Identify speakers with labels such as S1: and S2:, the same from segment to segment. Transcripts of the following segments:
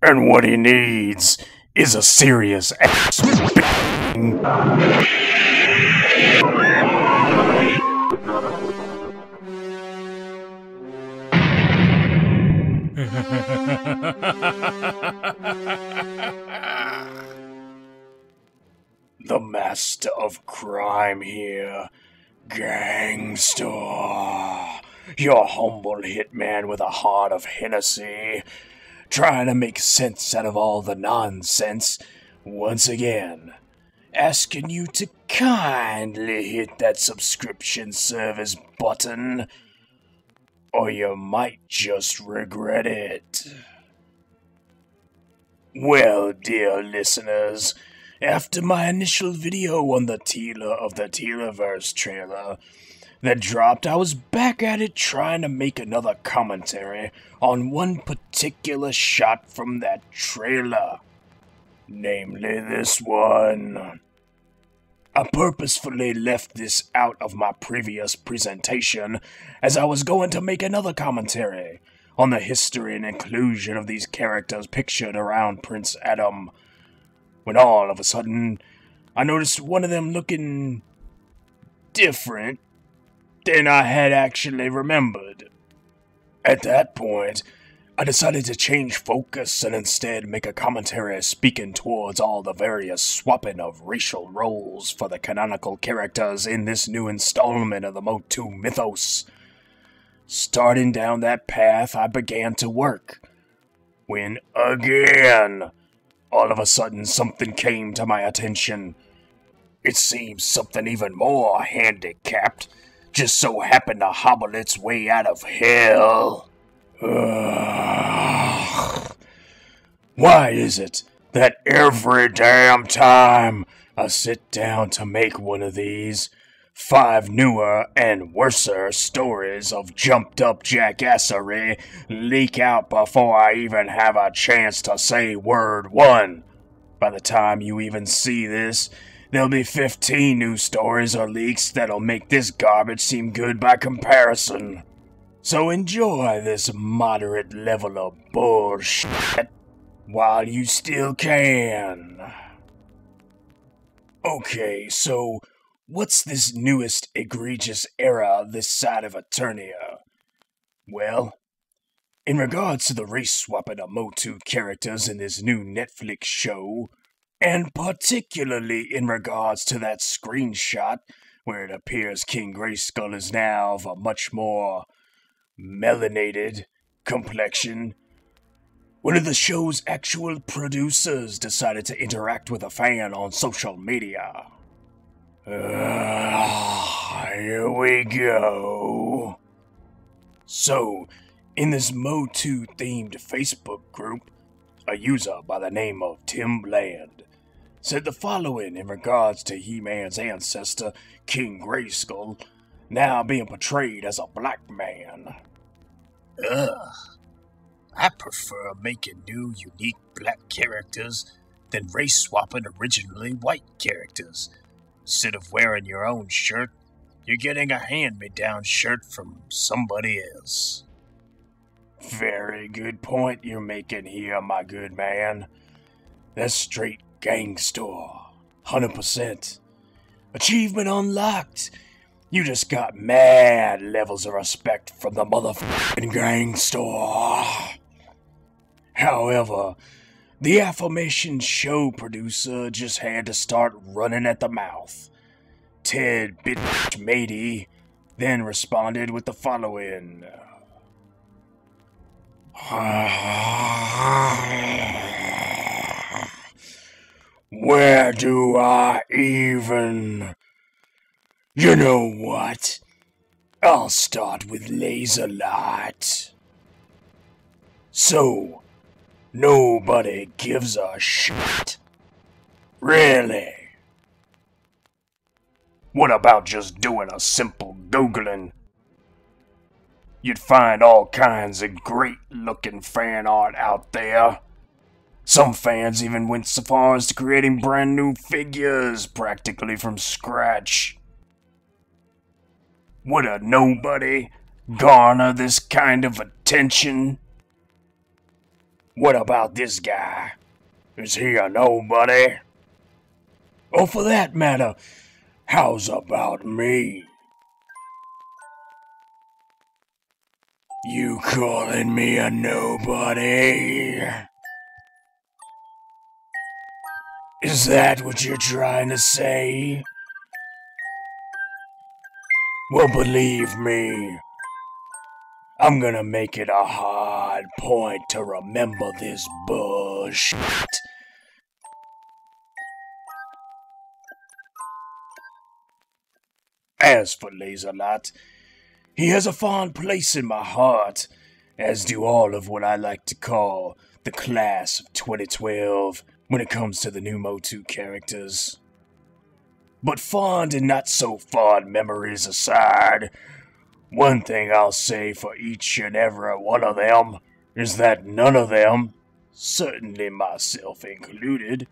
S1: And what he needs is a serious ass. The master of crime here, Gangstor. Your humble hitman with a heart of Hennessy, trying to make sense out of all the nonsense. Once again, asking you to kindly hit that subscription service button, or you might just regret it. Well, dear listeners, after my initial video on the Tila of the Tilaverse trailer that dropped, I was back at it trying to make another commentary on one particular shot from that trailer. Namely this one. I purposefully left this out of my previous presentation as I was going to make another commentary on the history and inclusion of these characters pictured around Prince Adam, when all of a sudden I noticed one of them looking different than I had actually remembered. At that point, I decided to change focus and instead make a commentary speaking towards all the various swapping of racial roles for the canonical characters in this new installment of the MOTU mythos. Starting down that path, I began to work, when again, all of a sudden something came to my attention. It seems something even more handicapped just so happened to hobble its way out of hell. Why is it that every damn time I sit down to make one of these, 5 newer and worser stories of jumped up jackassery leak out before I even have a chance to say word 1? By the time you even see this, there'll be 15 new stories or leaks that'll make this garbage seem good by comparison. So enjoy this moderate level of bullshit while you still can. Okay, so what's this newest egregious era this side of Eternia? Well, in regards to the race swapping of MOTU characters in this new Netflix show, and particularly in regards to that screenshot where it appears King Grayskull is now of a much more melanated complexion, one of the show's actual producers decided to interact with a fan on social media. Here we go. So, in this MOTU-themed Facebook group, a user by the name of Tim Bland said the following in regards to He-Man's ancestor, King Grayskull, now being portrayed as a black man.
S2: I prefer making new, unique black characters than race-swapping originally white characters. Instead of wearing your own shirt, you're getting a hand-me-down shirt from somebody else.
S1: Very good point you're making here, my good man. That's straight Gangstor. 100%. Achievement unlocked. You just got mad levels of respect from the motherfucking Gangstor. However, the aforementioned show producer just had to start running at the mouth. Ted Bitch Matey then responded with the following. Where do I even... You know what? I'll start with Laserlight. So, nobody gives a shit. Really? What about just doing a simple Googling? You'd find all kinds of great-looking fan art out there. Some fans even went so far as to creating brand new figures practically from scratch. Would a nobody garner this kind of attention? What about this guy? Is he a nobody? Or for that matter, how's about me? You calling me a nobody? Is that what you're trying to say? Well, believe me, I'm gonna make it a hard point to remember this bullshit. As for Laserlot, he has a fond place in my heart, as do all of what I like to call the class of 2012 when it comes to the new MOTU characters. But fond and not so fond memories aside, one thing I'll say for each and every one of them is that none of them, certainly myself included,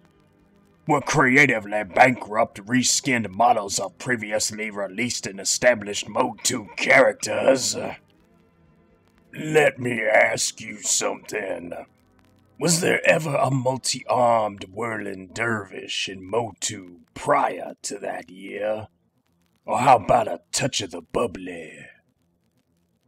S1: were creatively bankrupt reskinned models of previously released and established MOTU characters. Let me ask you something. Was there ever a multi-armed whirling dervish in MOTU prior to that year? Or how about a touch of the bubbly?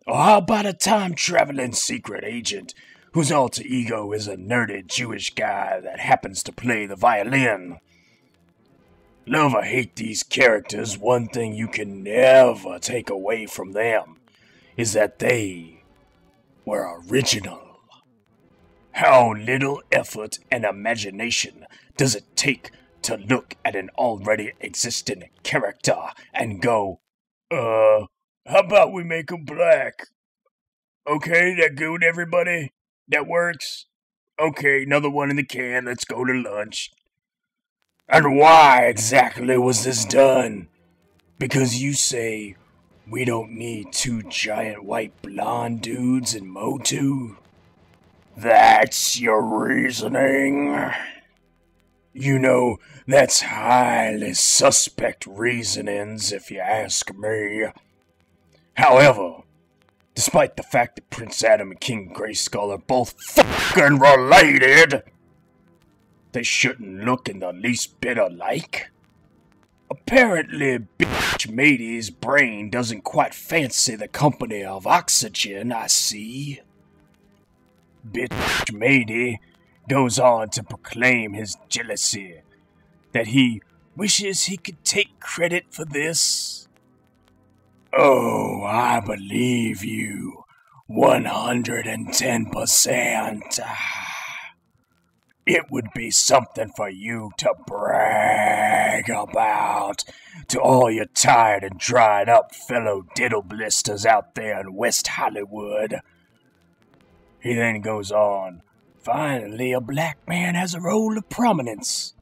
S1: Or how about a time-traveling secret agent whose alter ego is a nerdy Jewish guy that happens to play the violin? Love or hate these characters, one thing you can never take away from them is that they were original. How little effort and imagination does it take to look at an already existing character and go, how about we make him black? Okay, that good, everybody? That works? Okay, another one in the can, let's go to lunch. And why exactly was this done? Because you say we don't need two giant white blonde dudes in MOTU? That's your reasoning? You know, that's highly suspect reasonings if you ask me. However, despite the fact that Prince Adam and King Grayskull are both fucking related, they shouldn't look in the least bit alike. Apparently, bitch matey's brain doesn't quite fancy the company of oxygen, I see. Bitch matey goes on to proclaim his jealousy, that he wishes he could take credit for this. Oh, I believe you 110%. It would be something for you to brag about to all your tired and dried up fellow diddle blisters out there in West Hollywood. He then goes on, finally a black man has a role of prominence,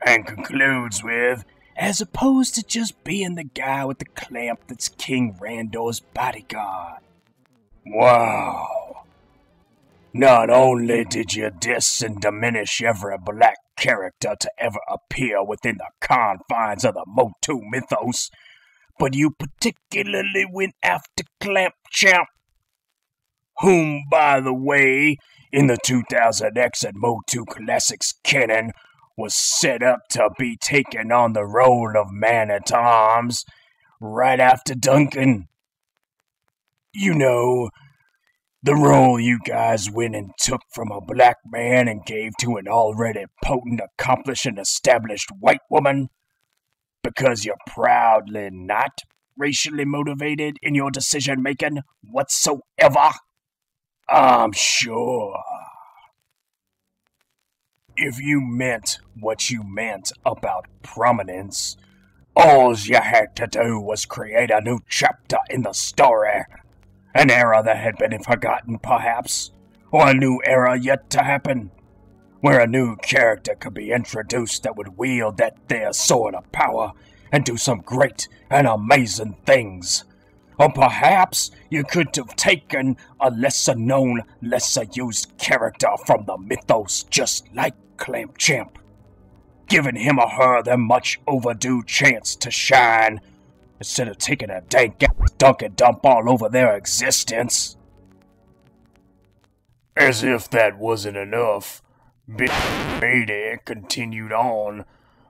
S1: and concludes with, as opposed to just being the guy with the clamp that's King Randor's bodyguard. Wow. Not only did you diss and diminish every black character to ever appear within the confines of the MOTU mythos, but you particularly went after Clamp Champ, whom, by the way, in the 2000X and MOTU Classics canon, was set up to be taking on the role of Man-at-Arms right after Duncan. You know, the role you guys went and took from a black man and gave to an already potent, accomplished, and established white woman, because you're proudly not racially motivated in your decision-making whatsoever. I'm sure. If you meant what you meant about prominence, all you had to do was create a new chapter in the story. An era that had been forgotten, perhaps, or a new era yet to happen, where a new character could be introduced that would wield that there sword of power and do some great and amazing things. Or perhaps you could have taken a lesser-known, lesser-used character from the mythos just like Clamp Champ, giving him or her their much overdue chance to shine, instead of taking a dank dunk and dump all over their existence. As if that wasn't enough, Big Mayday continued on,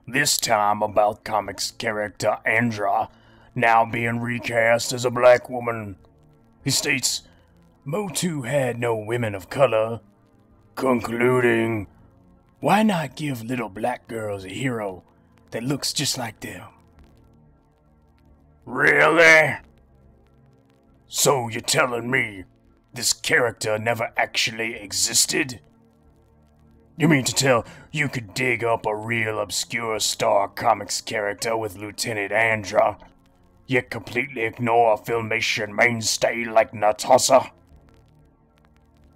S1: this time about comics character Andra now being recast as a black woman. He states, MOTU had no women of color, concluding, why not give little black girls a hero that looks just like them? Really? So you're telling me this character never actually existed? You mean to tell you could dig up a real obscure Star Comics character with Lieutenant Andra, yet completely ignore a Filmation mainstay like Netossa?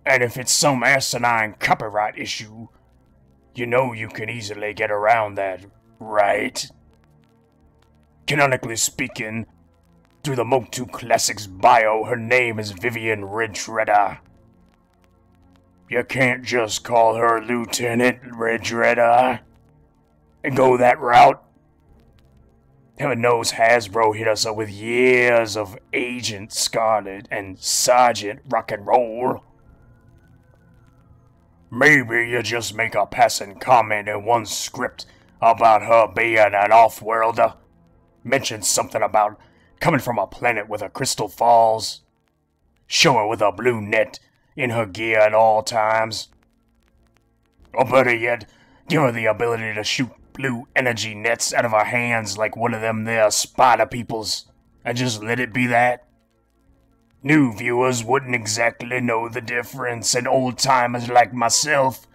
S1: And if it's some asinine copyright issue, you know you can easily get around that, right? Canonically speaking, through the MOTU Classics bio, her name is Vivian Ridgeredder. You can't just call her Lieutenant Ridgeredder and go that route. Heaven knows Hasbro hit us up with years of Agent Scarlet and Sergeant Rock and Roll. Maybe you just make a passing comment in one script about her being an off-worlder. Mention something about coming from a planet with a crystal falls. Show her with a blue net in her gear at all times. Or better yet, give her the ability to shoot blue energy nets out of her hands like one of them there spider peoples, and just let it be that. New viewers wouldn't exactly know the difference, and old-timers like myself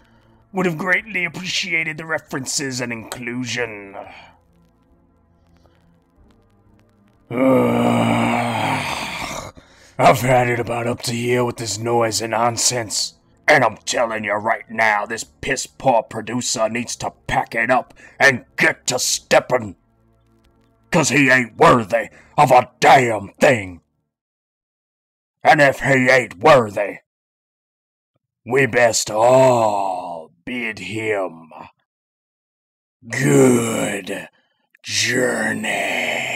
S1: would have greatly appreciated the references and inclusion. I've had it about up to here with this noise and nonsense. And I'm telling you right now, this piss-poor producer needs to pack it up and get to steppin'. 'Cause he ain't worthy of a damn thing. And if he ain't worthy, we best all bid him good journey.